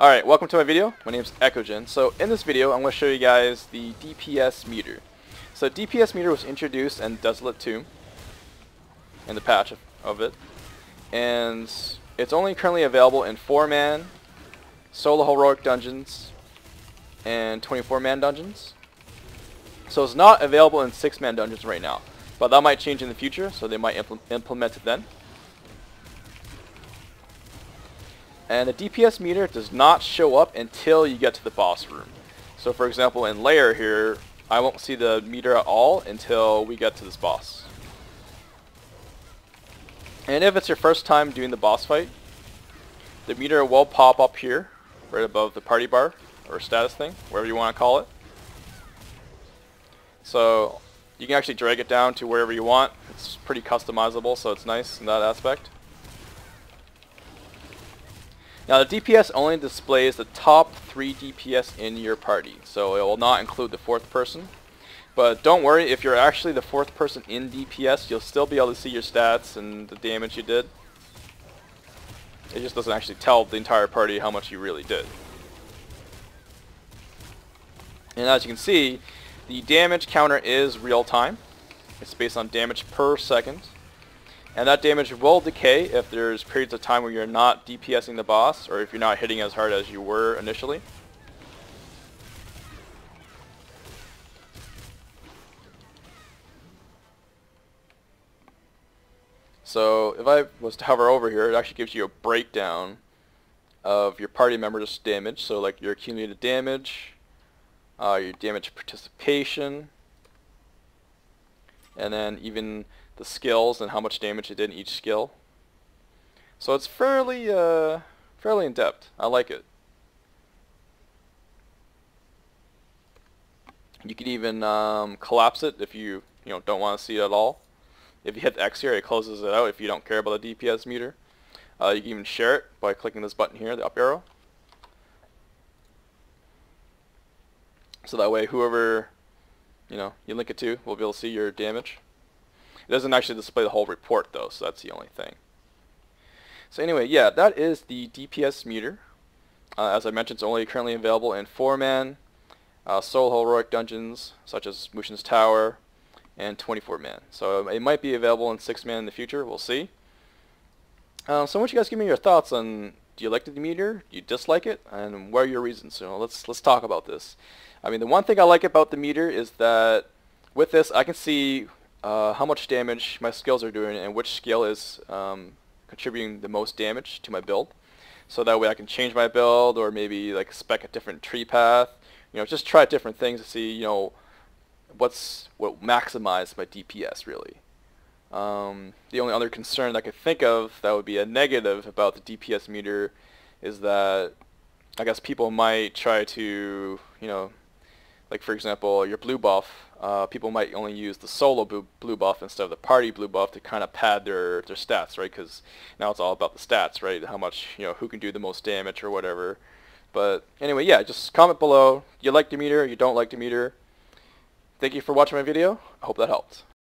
Alright, welcome to my video. My name is Eckogen. So in this video I'm going to show you guys the DPS Meter. So DPS Meter was introduced in Desolate Tomb, in the patch of it, and it's only currently available in 4-man, solo heroic dungeons, and 24-man dungeons. So it's not available in 6-man dungeons right now, but that might change in the future, so they might implement it then. And the DPS meter does not show up until you get to the boss room. So for example, in Lair here, I won't see the meter at all until we get to this boss. And if it's your first time doing the boss fight, the meter will pop up here, right above the party bar, or status thing, whatever you want to call it. So you can actually drag it down to wherever you want. It's pretty customizable, so it's nice in that aspect. Now the DPS only displays the top 3 DPS in your party, so it will not include the 4th person. But don't worry, if you're actually the 4th person in DPS, you'll still be able to see your stats and the damage you did. It just doesn't actually tell the entire party how much you really did. And as you can see, the damage counter is real time. It's based on damage per second. And that damage will decay if there's periods of time where you're not DPSing the boss, or if you're not hitting as hard as you were initially. So if I was to hover over here, it actually gives you a breakdown of your party members' damage. So like your accumulated damage, your damage participation, and then even the skills and how much damage it did in each skill. So it's fairly in depth. I like it. You can even collapse it if you don't want to see it at all. If you hit X here, it closes it out if you don't care about the DPS meter. You can even share it by clicking this button here, the up arrow. So that way whoever you link it to will be able to see your damage. It doesn't actually display the whole report though, so that's the only thing. So anyway, yeah, that is the DPS meter. As I mentioned, it's only currently available in 4-man, solo heroic dungeons such as Mushin Tower, and 24-man. So it might be available in 6-man in the future. We'll see. So I want you guys to give me your thoughts on: do you like the meter? Do you dislike it? And what are your reasons? So let's talk about this. I mean, the one thing I like about the meter is that with this, I can see how much damage my skills are doing and which skill is contributing the most damage to my build. So that way I can change my build, or maybe like spec a different tree path. Just try different things to see what maximize my DPS really. The only other concern I could think of that would be a negative about the DPS meter is that I guess people might try to like for example your blue buff. People might only use the solo blue buff instead of the party blue buff to kind of pad their stats, right? Because now it's all about the stats, right? How much, who can do the most damage or whatever. But anyway, yeah, just comment below. Do you like the meter? You don't like the meter? Thank you for watching my video. I hope that helped.